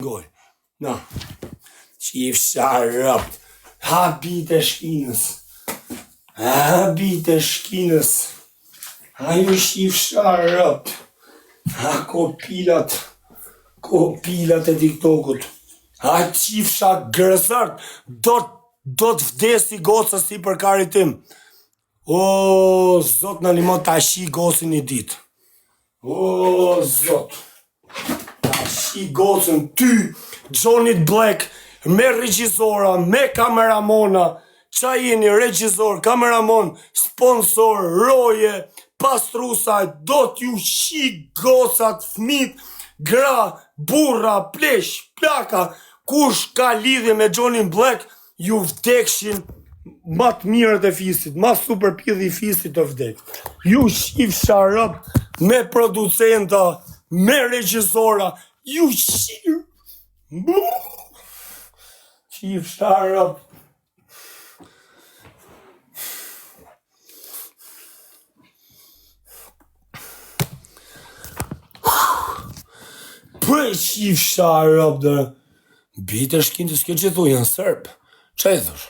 Goj, na, qif sharëp, habit e shkinës, ajo qif sharëp, ha kopilat e TikTokut, ha qif gërësart, do të vdesi goca si për karit tim. O, zot në limon të ashi gocin një dit. O, zot. I gocën, ty, Johnny Black, me regjizora, me kameramona, qa jeni regjizor, kameramon, sponsor, roje, pastrusaj, do t'ju shi gocat, fmit, gra, burra, plesh, plaka, kush ka lidhje me Johnny Black, ju vdekshin ma të mirët e fisit, ma super pidhi i fisit të vdek. Ju shif sharëp me producenta, me regjizora, ju shif sharëp. Për shif sharëp dhe bitë shkin të s'ke që thu janë sërp. Qa i thush?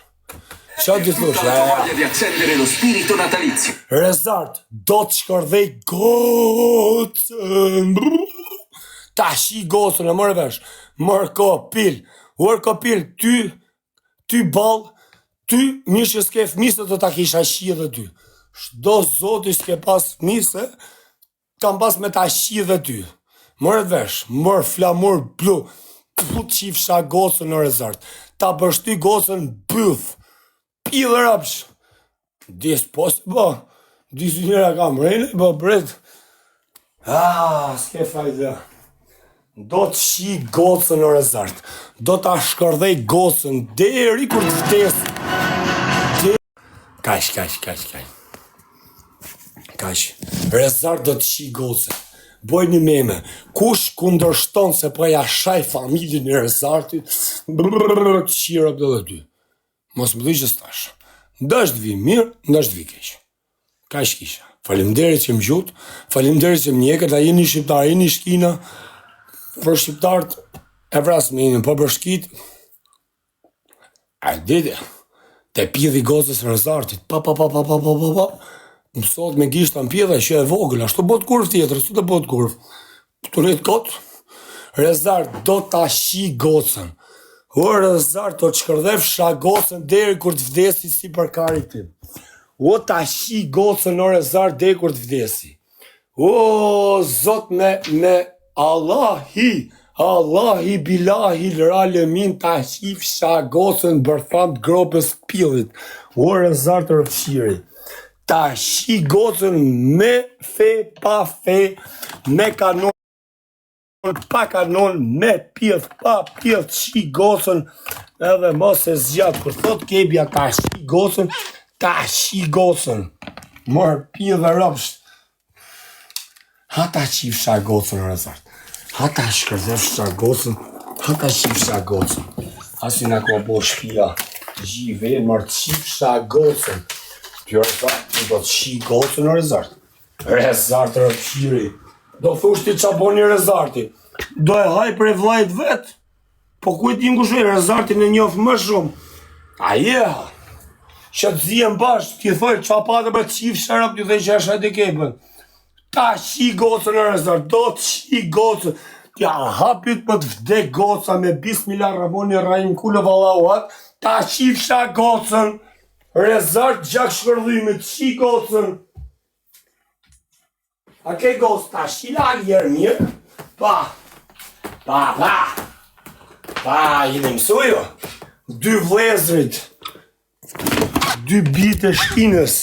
Qa ti thush? Voglia di accendere lo spirito natalizio. Rezart, do të shkërdhej gocën. Ta shi gocën, e mërë vesh. Mërë kopil, ty bal, ty mishë s'ke fmise do ta kisha shi dhe ty. Shdo zoti s'ke pas fmise, kam pas me ta shi dhe ty. Mërë vesh, mërë flamur blu, të qifsha gocën në rezart. Ta bështy gocën bëth. Pidhe rapsh. Dis pos, dis njëra kam rejnë, bret. S'ke fajda. Do të shi gocën në rezart. Do të shkërdhej gocën, deri kur të vdes. Kash. Rezart do të shi gocën. Boj një meme, kush kundërshton se po ja shaj familjen e rezartit, të shirë dhe ty. Mos më dhishë stash. Ndash të vi mirë, ndash të vi keq. Ka shkisha. Faleminderit që më gjut, faleminderit që më njeket, a jeni shqiptar, jeni shkina, për shqiptarët e vras me jeni, po për shkit, a dite, te pidhi gocës rezartit, mësot me gishta në pjedha që e vogël, ashtu bot kurv tjetër, së të bot kurv. Të rritë kotë, rezart do ta shi gocën. O rezart do të shkërdhef gocën deri kur të vdesi si për karit tim. O ta shi gocën o rezart deri kur të vdesi. O zot me Allahi bilahi lëralemin ta shif gocën bërtham të gropës pillit. O rezart rëfshiri. Ta shi gocën me fe, pa fe, me kanon, pa kanon, me pjeth, pa pjeth, shi gocën, edhe mos e zgjat, kur thot kebja ta shi gocën, mërë pjeth dhe rëpsht. Ha ta qifsha gocën, rezart, ha ta shkërdhefsha gocën, ha ta qifsha gocën, asin ako bo shpia, gjive, mërë qifsha gocën. Kjo rezart, do të shi gocën në rezart. Rezart rëpshiri. Do thush ti qa boni rezarti. Do e haj për e vlajt vet. Po kujtim kushoj, rezartin e njofë më shumë. A jeha. Që të zijem bashkë, ti thoi qa patë për qif sharap, ti thoi që e shajt e kepën. Ta shi gocën në rezart, do të shi gocën. Tja hapit për të vdek goca me bismillah Ramoni Rahim Kullë Valauat. Ta qifsha gocën. Rezart gjak shkërdhimit, shi gocën. A ke gocë, ta shi lagë jërë mirë. Pa, jeni mësujo. Dy vlezrit, dy bitë e shkinës.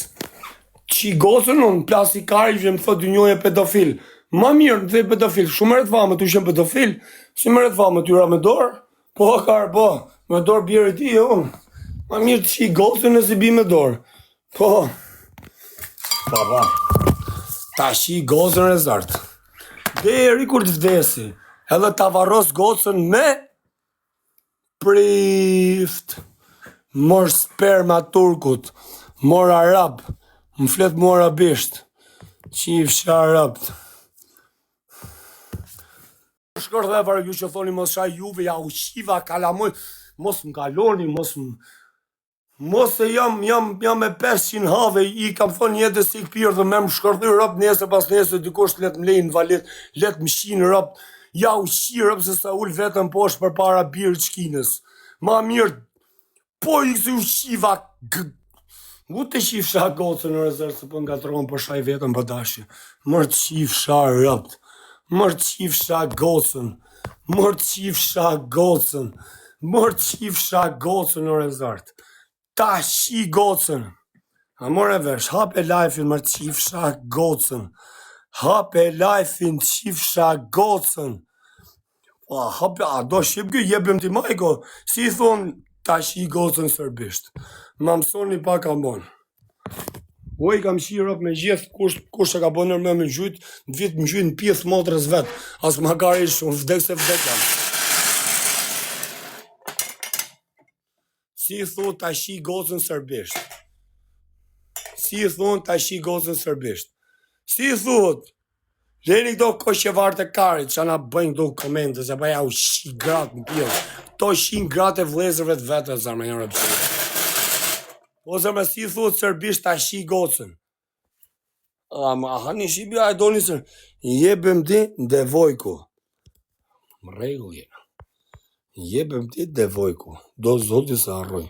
Shi gocën, unë plasi kari që më thot dy njoje pedofil. Ma mirë, në dhe pedofil, shumë mërët famë, të ishem pedofil. Si mërët famë, të jura me dorë? Po, karë, po, me dorë bjerë ti, unë. Ma mirë të shi gocën e si bi me dorë. Po. Ta shi gocën rezart. Deri kur të vdesi. Edhe ta varros gocën me prift. Mor sperma turkut. Mor arab. Më flet mu arabisht. Qif arab. Shkërdhevar ju që thoni mos shaj juve, ja u shiva, kalamoj, mos më kaloni, mos e jam me 500 have, i kam thonë jetë si këpirë dhe me më shkërdhy rëp nese pas nese, dikush let më lejnë valet, let më shinë rëp, ja u shi rëp se sa ullë vetëm poshtë për para birë qkines. Ma mirë, po i kësi u shiva, u të shifësha gocën në rezervë, se po nga tronë për shaj vetëm për dashje. Mërë të shifësha rëpt, mërë të shifësha gocën, mërë të shifësha gocën, mërë të shifësha gocën në rezervë. Ta shi gocën. A mërë e vesh, hape lajfin mërë të shifësha gocën. Hape lajfin të shifësha gocën. A do shqipë jebëm t'i majko, si i thonë ta shi gocën sërbisht. Ma mësoni pak a bon. O i kam shi rëp me gjithë kush që ka bo nërme me gjyt, në vit më gjyt në pjesë motrës vetë, as më ka ishë, unë vdek se vdek jam. Si i thonë ta shi gocën sërbisht. Si i thonë ta shi gocën sërbisht. Si i thonë, leni këto koshqevar të karit, që na bëjnë këto komente, se bëja u shi gratë në pjesë. To shin gratë e vlezërve të vetë, zërme një rëpsi. O zërme, si i thotë sërbisht ta shi gocën. A hani shqipi, a e do një sërë. Jebëm ti devojku. Më regull jena. Jebëm ti devojku. Do zoti se arroj.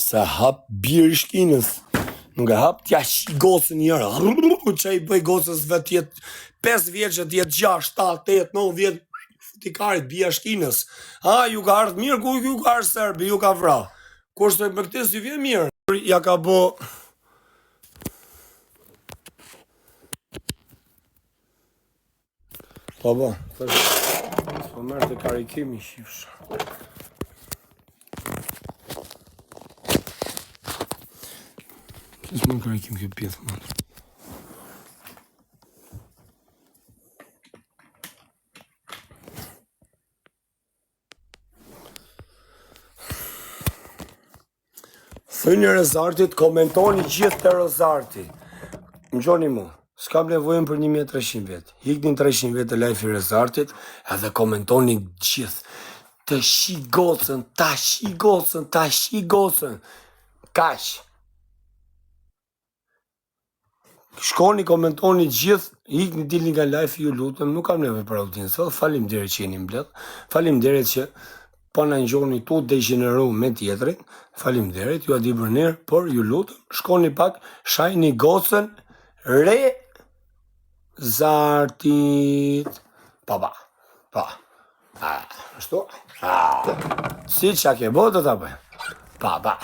Se hap birë shkinës, nuk e hap t'ja shi gocën njëra, që i bëj gocës vetë tjetë 5 vjetë, tjetë 6, 7, 8, 9 vjetë, futikarit bia shkinës. A, ju ka ardhë mirë, ku ju ka ardhë serbi, ju ka vra. Kurse me këtë si vje mirë. Ja ka bo... Po, s'po mërë të karikimi shifësha. Që më në karikim kjo pjesë më. Thënë Rezartit, komentoni gjithë të Rezarti. Më gjoni mu, s'kam nevojën për 1300 vetë. Hiknin 300 vetë të lajfi Rezartit, edhe komentoni gjithë. Të shi gocën, ta shi gocën, ta shi gocën. Kaqë. Shkoni, komentoni gjithë, ikni dilni nga live ju lutëm, nuk kam neve për audience, falim dire që jeni mbledh, falim dire që pa në njoni tu degeneru me tjetërin, falim dire, ju adi bërnirë, por ju lutëm, shkoni pak, shajni gocën, Rezartit, pa, shto, si që ke botë të bëj, pa.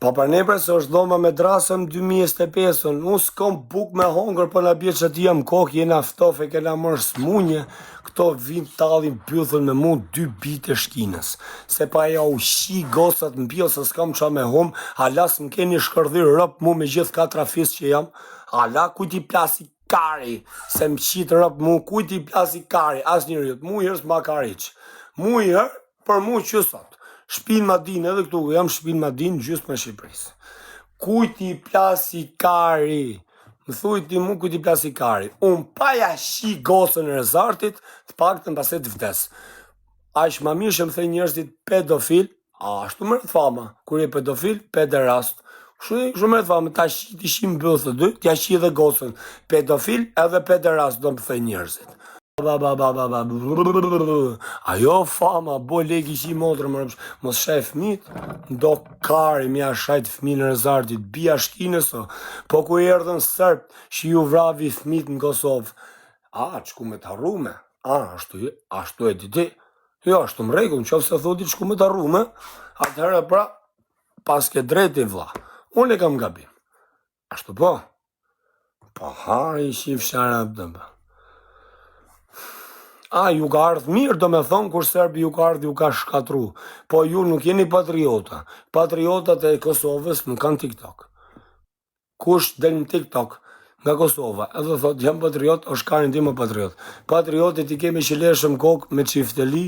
Pa për nepre se është dhoma me drasën 2025-ën, unë s'kom buk me hongër për në bjetë që ti jam kokë, jena ftof e kena mërë smunje, këto vind talin pythën me mu 2 bite shkinës. Se pa ja u shi gosat në pjo se s'kam qa me hom, ala s'm keni shkërdhir rëp mu me gjithë 4 fis që jam, ala kujti plasi kari, se më qitë rëp mu, kujti plasi kari, as një rjët, mu jërës ma kariq, mu jërë për mu që sot. Shpin Madin, edhe këtu, jam Shpin Madin, gjysë me Shqipërisë. Kujti plasi kari, më thujti mu kujti plasi kari. Unë paja shi gocën e Rezartit, të pak të në paset të vdes. A ishë ma mirë që më thej njërëzit pedofil, ashtu mërë të fama, kur e pedofil, pederast. Shumë mërë të fama, ta shi ti shi më bëllë të dy, tja shi dhe gocën, pedofil edhe pederast, do më thej njërëzit. Ajo fama, boj legi shi motrë mërë, mos shaj fmit, do kari mja shajt fmi në Rezartit, bia shkinës o, po ku erdhën sërp, që ju vravi fmit në Kosovë, qku me të arrume, ashtu e diti, jo, ashtu më regu, në qofë se thoti qku me të arrume, atëherë pra, pas ke drejti vla, unë e kam gabim, ashtu po hari shif sharab dëmba. Ju ka ardhë mirë, do me thonë, kur Serbi ju ka ardhë, ju ka shkatru. Po ju nuk jeni patriota. Patriotat e Kosovës nuk kanë TikTok. kush del në TikTok nga Kosova, edhe thot jam patriot, është karin tim më patriot. Patriotit i kemi që leshëm kokë me qifteli,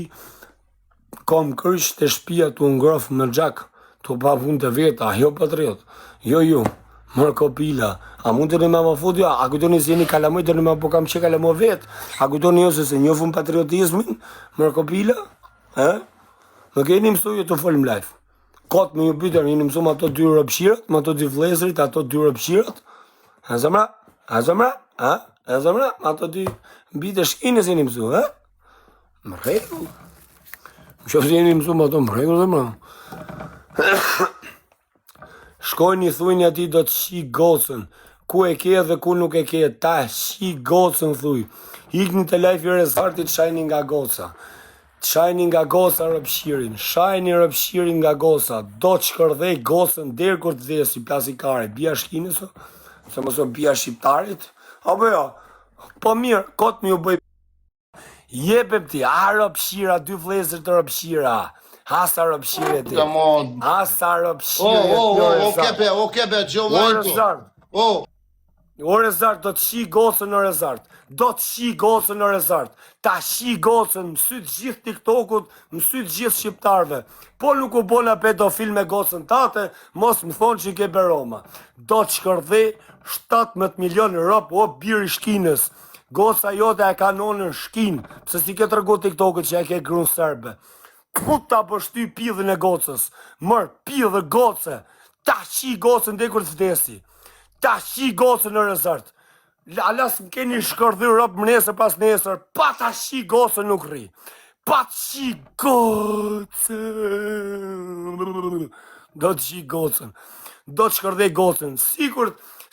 kom kryq të shtëpia tu ngrof me xhak, tu pa punë të veta, jo patriot. Jo ju, mërë kopila, a mund të në me më fut, ja, a kujtoni si jeni kalamoj të në me po kam që kalamo vet, a kujtoni jo se njofun patriotizmin, mërë kopila, Më keni mësu ju të folëm live. Kotë me ju pytër, jeni mësu më ato 2 rëpshirat, më ato 2 vlezrit, ato 2 rëpshirat, e zëmra, ato 2 bitë shkinës jeni mësu, Më regu. Më qofë jeni mësu më ato, më regu dhe më. Shkojnë i thujnë ati do të shi gocën, ku e ke dhe ku nuk e ke, ta shi gocën thuj. Ikni të live i rezartit shajni nga goca. Shajni nga goca rëpshirin, shajni rëpshirin nga goca, do të shkërdhej gocën derë kur të dhesi, plasi kare, bia shkinës, se mëso bia shqiptarit, apo jo, po mirë, kotë më ju bëj, jepem ti, a rëpshira, 2 vlezër të rëpshira, asa rëpshire ti, asa rëpshire, O kepe, gjovajto. O rezart, do të shi gocën në rezart, do të shi gocën në rezart, ta shi gocën, mësyt gjithë TikTokut, mësyt gjithë shqiptarve, po nuk u bona pedofil me gocën tate, mos më thonë që i ke beroma, do të shkërdhej 17 milion rop, o birë shkinës, goca jote e kanonën shkinë, pëse si ke tërgu TikTokut që e ke grunë serbe, puta pështy pidhën e gocës, mërë pidhë goce, ta shi gocën dhe kur të vdesi, ta shi gocën në rezart. Alas më keni shkërdhy rëpë më nesër pas nesër, pa ta shi gocën nuk ri. Pa të shi gocën. Do të shi gocën. Do të shkërdhej gocën.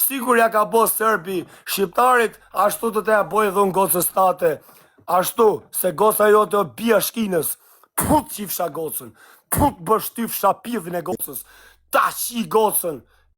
Sigur ja ka bo Serbi shqiptarit, ashtu të te ja bojë dhun gocës tate. Ashtu, se goca jote o bia shkinës. Put qifsha gocën. Put bështyfsha pidhin e gocës. Ta shi gocën.